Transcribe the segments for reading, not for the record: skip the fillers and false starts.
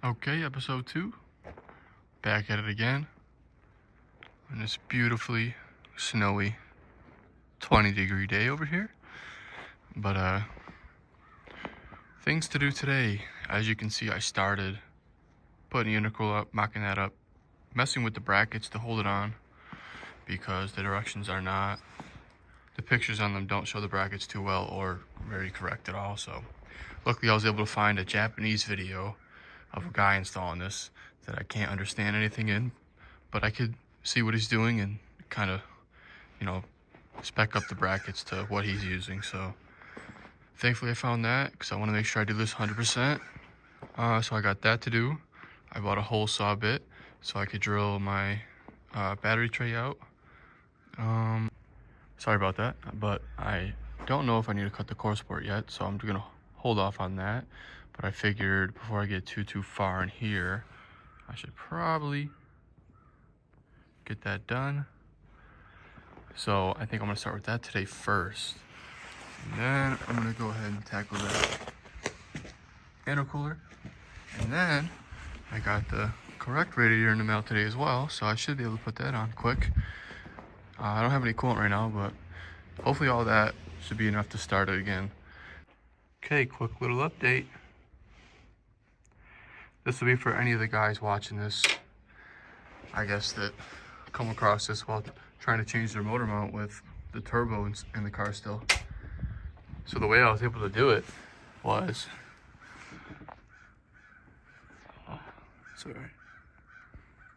Okay, episode 2. Back at it again. On this beautifully snowy 20-degree day over here. But things to do today. As you can see, I started putting the intercooler up, mocking that up, messing with the brackets to hold it on because the directions are not, the pictures on them don't show the brackets too well or very correct at all. So luckily I was able to find a Japanese video of a guy installing this that I can't understand anything in, but I could see what he's doing and kind of, spec up the brackets to what he's using. So thankfully I found that because I want to make sure I do this 100%. So I got that to do. I bought a hole saw bit so I could drill my battery tray out. Sorry about that, but I don't know if I need to cut the core support yet, so I'm gonna hold off on that. But I figured before I get too far in here, I should probably get that done. So I think I'm gonna start with that today first. And then I'm gonna go ahead and tackle that intercooler. And then I got the correct radiator in the mail today as well, so I should be able to put that on quick. I don't have any coolant right now, but hopefully all that should be enough to start it again. Okay, quick little update. This will be for any of the guys watching this, I guess, that come across this while trying to change their motor mount with the turbo in the car still. So the way I was able to do it was, sorry,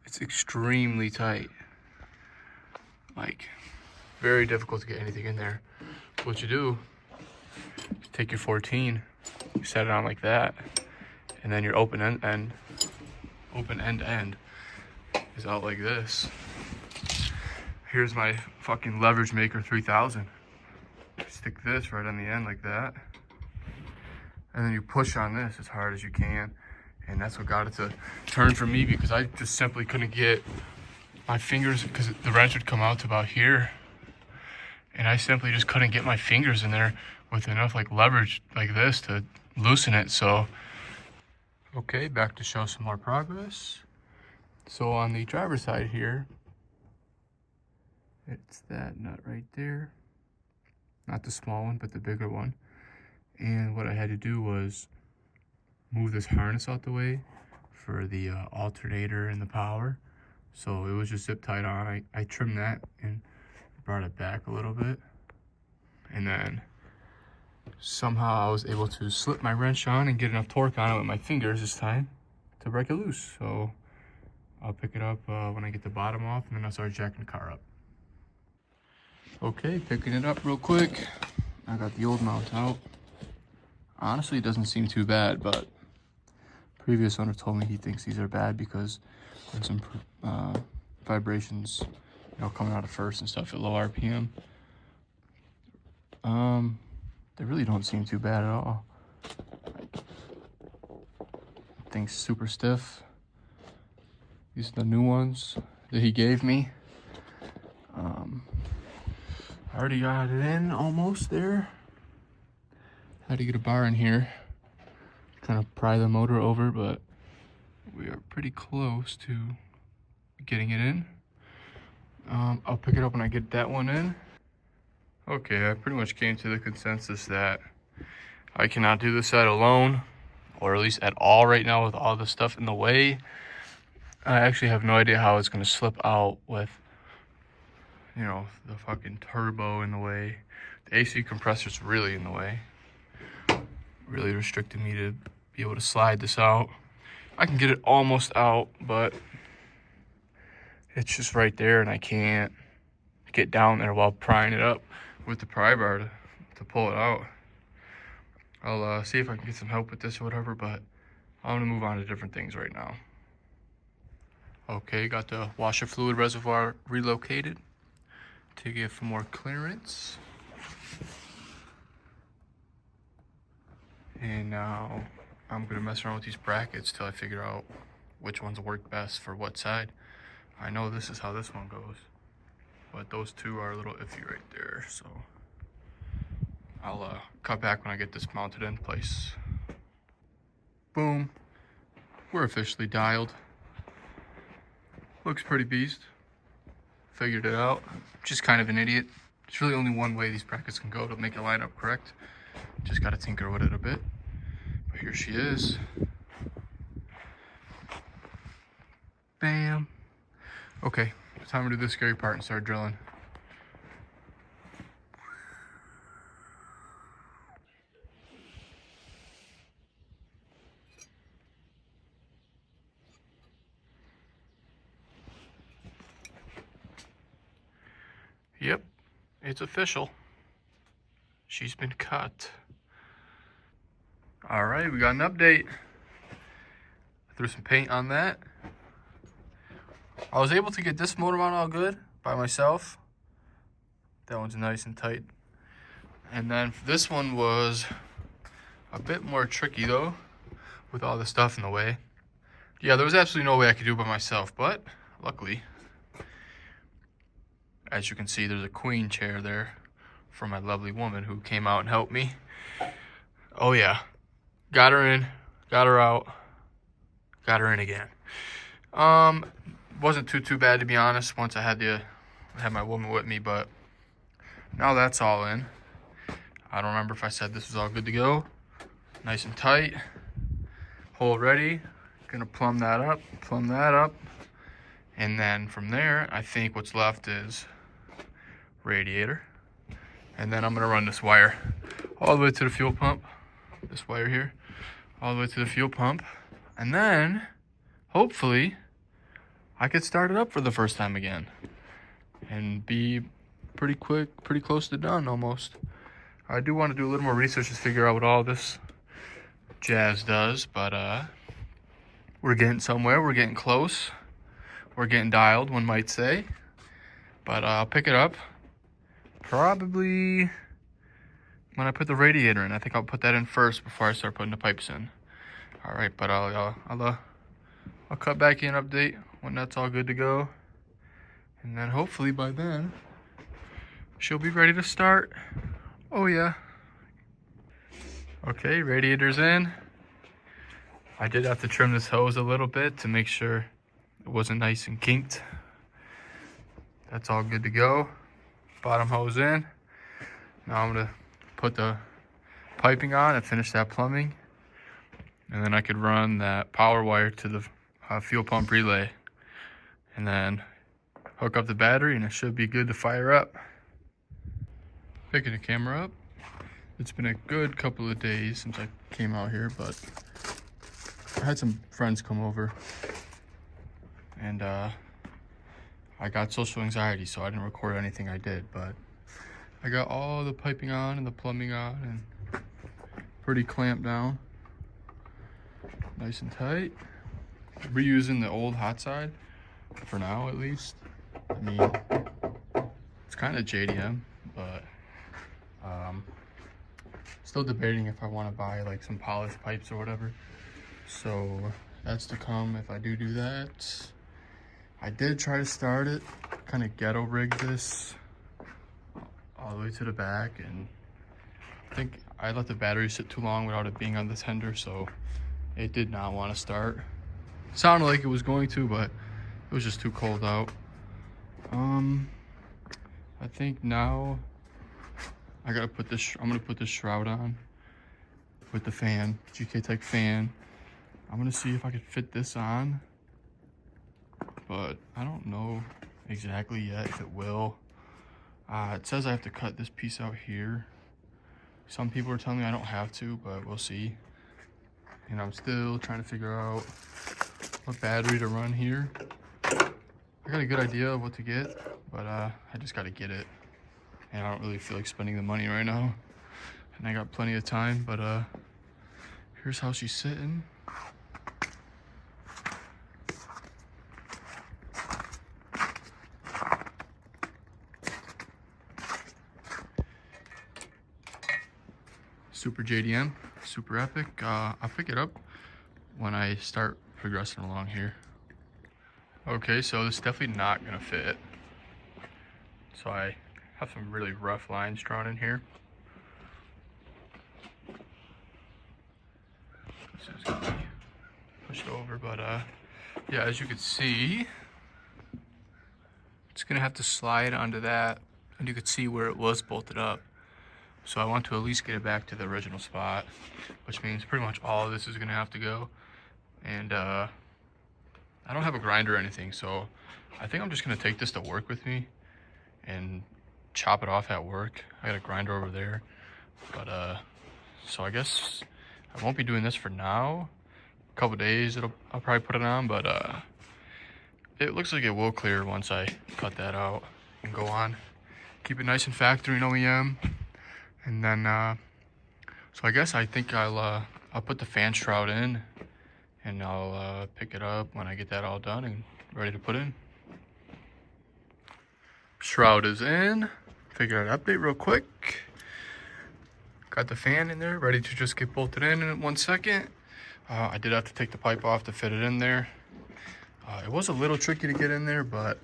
it's extremely tight. Like, very difficult to get anything in there. What you do, you take your 14, you set it on like that, and then your open end is out like this. Here's my fucking leverage maker 3000. Stick this right on the end like that, and then you push on this as hard as you can, and that's what got it to turn for me, because I just simply couldn't get my fingers, because the wrench would come out to about here, and I simply just couldn't get my fingers in there with enough like leverage like this to loosen it. So okay, back to show some more progress. So on the driver's side here, it's that nut right there, not the small one but the bigger one. And what I had to do was move this harness out the way for the alternator and the power. So it was just zip tied on. I trimmed that and brought it back a little bit, and then somehow I was able to slip my wrench on and get enough torque on it with my fingers this time to break it loose. So I'll pick it up when I get the bottom off, and then I'll start jacking the car up. Okay, picking it up real quick. I got the old mount out. Honestly, it doesn't seem too bad, but previous owner told me he thinks these are bad because there's some vibrations, coming out of first and stuff at low RPM. They really don't seem too bad at all. Thing's super stiff. These are the new ones that he gave me. I already got it in almost there. Had to get a bar in here, kind of pry the motor over, but we are pretty close to getting it in. I'll pick it up when I get that one in. Okay, I pretty much came to the consensus that I cannot do this set alone, or at least at all right now with all the stuff in the way. I actually have no idea how it's going to slip out with, the fucking turbo in the way. The AC compressor's really in the way. Really restricted me to be able to slide this out. I can get it almost out, but it's just right there, and I can't get down there while prying it up with the pry bar to pull it out. I'll see if I can get some help with this or whatever, but I'm gonna move on to different things right now. Okay, got the washer fluid reservoir relocated to give for more clearance. And now I'm gonna mess around with these brackets till I figure out which ones work best for what side. I know this is how this one goes, but those two are a little iffy right there, so I'll cut back when I get this mounted in place. Boom. we're officially dialed. Looks pretty beast. Figured it out. Just kind of an idiot. There's really only one way these brackets can go to make it line up correct. Just gotta tinker with it a bit. But here she is. Bam. Okay, time to do the scary part and start drilling. Yep, it's official. She's been cut. All right, we got an update. I threw some paint on that. I was able to get this motor mount all good by myself. That one's nice and tight. And then this one was a bit more tricky though, with all the stuff in the way. Yeah, there was absolutely no way I could do it by myself, but luckily, as you can see, there's a queen chair there for my lovely woman who came out and helped me. Oh yeah, got her in, got her out, got her in again. Wasn't too bad, to be honest, once I had my woman with me, but now that's all in. I don't remember if I said this was all good to go. Nice and tight. Hole ready. Gonna plumb that up. And then from there, I think what's left is radiator. And then I'm gonna run this wire all the way to the fuel pump. This wire here, all the way to the fuel pump. And then, hopefully, I could start it up for the first time again and be pretty quick, pretty close to done almost. I do want to do a little more research to figure out what all this jazz does, but we're getting somewhere. We're getting close. We're getting dialed, one might say. But I'll pick it up probably when I put the radiator in. I think I'll put that in first before I start putting the pipes in. All right, but I'll cut back in, update when that's all good to go. And then hopefully by then, she'll be ready to start. Oh yeah. Okay, radiator's in. I did have to trim this hose a little bit to make sure it wasn't nice and kinked. That's all good to go. Bottom hose in. Now I'm gonna put the piping on and finish that plumbing. And then I could run that power wire to the fuel pump relay. And then hook up the battery and it should be good to fire up. Picking the camera up. It's been a good couple of days since I came out here, but I had some friends come over and I got social anxiety, so I didn't record anything I did, but I got all the piping on and the plumbing on and pretty clamped down. Nice and tight. Reusing the old hot side for now, at least. I mean, it's kind of JDM, but still debating if I want to buy like some polished pipes or whatever. So that's to come if I do that. I did try to start it, kind of ghetto rigged this all the way to the back, and I think I let the battery sit too long without it being on the tender, so it did not want to start. Sounded like it was going to, but it was just too cold out. I think now I gotta put this, I'm gonna put this shroud on with the fan, GK Tech fan. I'm gonna see if I could fit this on, but I don't know exactly yet if it will. It says I have to cut this piece out here. Some people are telling me I don't have to, but we'll see. And I'm still trying to figure out what battery to run here. I got a good idea of what to get, but I just gotta get it. And I don't really feel like spending the money right now. And I got plenty of time, but here's how she's sitting. Super JDM, super epic. I'll pick it up when I start progressing along here. Okay, so this is definitely not gonna fit. So I have some really rough lines drawn in here. This is gonna be push it over, but yeah, as you can see, it's gonna have to slide onto that, and you can see where it was bolted up. So I want to at least get it back to the original spot, which means pretty much all of this is gonna have to go. And I don't have a grinder or anything, so I think I'm just gonna take this to work with me and chop it off at work. I got a grinder over there, but so I guess I won't be doing this for now. A couple days I'll probably put it on, but it looks like it will clear once I cut that out and go on. Keep it nice and factory and OEM. And then, so I guess I think I'll put the fan shroud in, and I'll pick it up when I get that all done and ready to put in. Shroud is in. Figured I'd update real quick. Got the fan in there, ready to just get bolted in 1 second. I did have to take the pipe off to fit it in there. It was a little tricky to get in there, but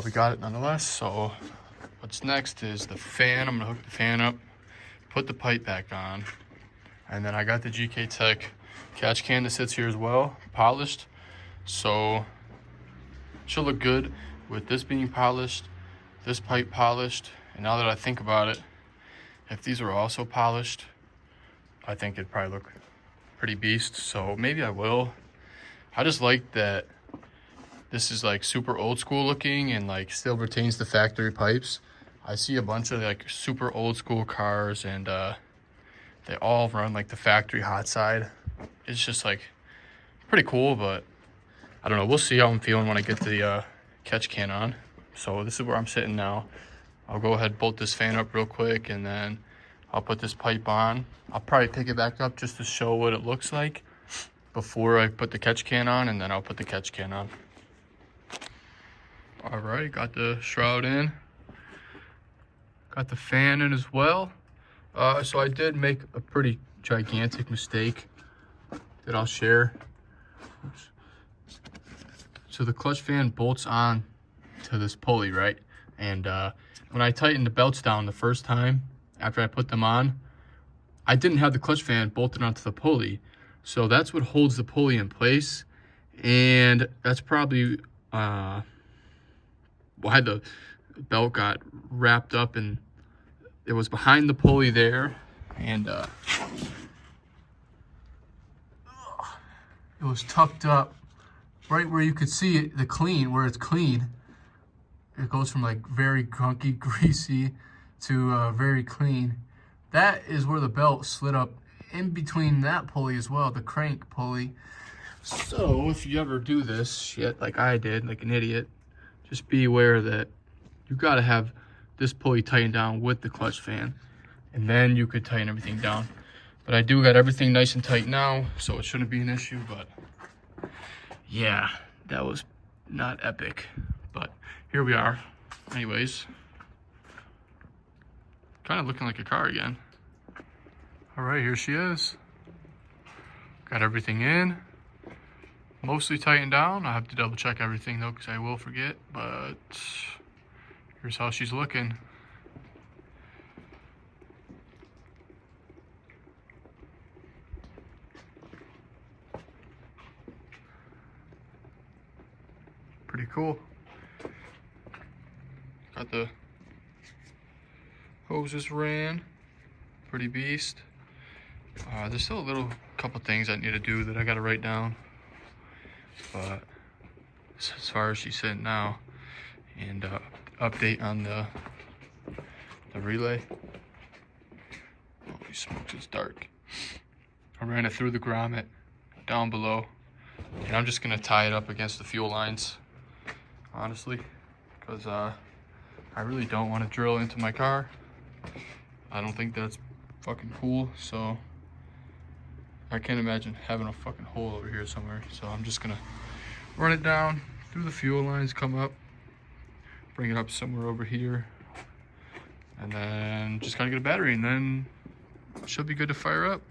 we got it nonetheless. So what's next is the fan. I'm gonna hook the fan up, put the pipe back on, and then I got the GK Tech catch can that sits here as well, polished. So it should look good with this being polished, this pipe polished. And now that I think about it, if these were also polished, I think it'd probably look pretty beast. So maybe I will. I just like that this is like super old school looking and like still retains the factory pipes. I see a bunch of like super old school cars, and they all run like the factory hot side. It's just like pretty cool, but I don't know. We'll see how I'm feeling when I get the catch can on. So this is where I'm sitting now. I'll go ahead and bolt this fan up real quick, and then I'll put this pipe on. I'll probably pick it back up just to show what it looks like before I put the catch can on, and then I'll put the catch can on. All right, got the shroud in. Got the fan in as well. So I did make a pretty gigantic mistake that I'll share. Oops. So the clutch fan bolts on to this pulley, right? And when I tightened the belts down the first time after I put them on, I didn't have the clutch fan bolted onto the pulley. So that's what holds the pulley in place. And that's probably why the belt got wrapped up, and it was behind the pulley there. And it was tucked up right where you could see it, the clean, where it's clean. It goes from like very gunky, greasy to very clean. That is where the belt slid up in between that pulley as well, the crank pulley. So if you ever do this shit like I did, like an idiot, just be aware that you gotta have this pulley tightened down with the clutch fan, and then you could tighten everything down. But I do got everything nice and tight now, so it shouldn't be an issue. But yeah, that was not epic, but here we are. Anyways, kind of looking like a car again. All right, here she is. Got everything in, mostly tightened down. I have to double check everything though, because I will forget, but here's how she's looking. Pretty cool. Got the hoses ran. Pretty beast. There's still a couple things I need to do that I gotta write down. But as far as she's sitting now, and update on the relay. Holy smokes, it's dark. I ran it through the grommet down below, and I'm just gonna tie it up against the fuel lines, honestly, because I really don't want to drill into my car. I don't think that's fucking cool, so I can't imagine having a fucking hole over here somewhere. So I'm just gonna run it down through the fuel lines, come up, bring it up somewhere over here, and then just gotta get a battery, and then it should be good to fire up.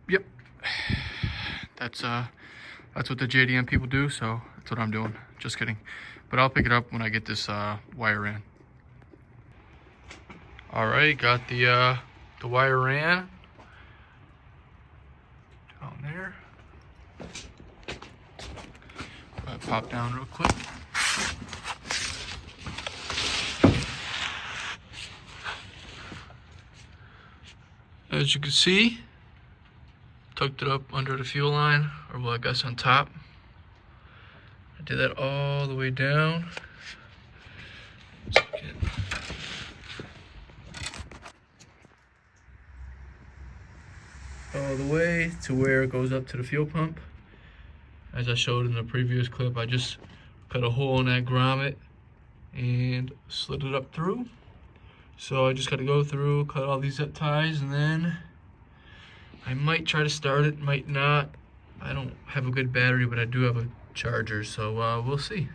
Yep, that's what the JDM people do, so that's what I'm doing. Just kidding, but I'll pick it up when I get this wire in. All right, got the wire in. Down there. Pop down real quick. As you can see, tucked it up under the fuel line, or well, I guess on top. I did that all the way down. All the way to where it goes up to the fuel pump. As I showed in the previous clip, I just cut a hole in that grommet and slid it up through. So I just got to go through, cut all these zip ties, and then I might try to start it, might not. I don't have a good battery, but I do have a charger, so we'll see.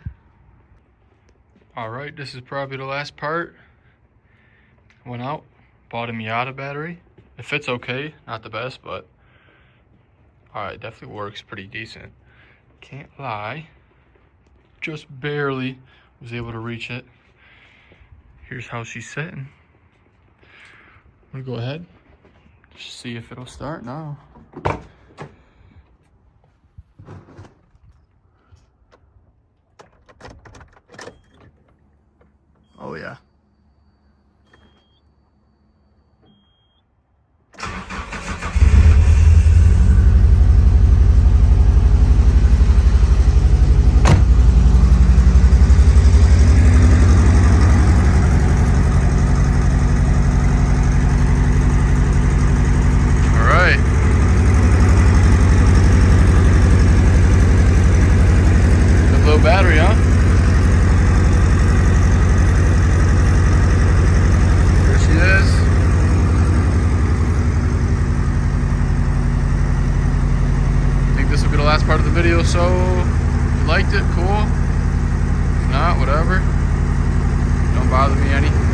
Alright, this is probably the last part. Went out, bought a Miata battery. It fits okay, not the best, but alright, definitely works pretty decent. Can't lie, just barely was able to reach it. Here's how she's sitting. I'm gonna go ahead, just see if it'll start now. Oh yeah. Battery, huh? There she is. I think this will be the last part of the video, so if you liked it, cool. If not, whatever. Don't bother me any.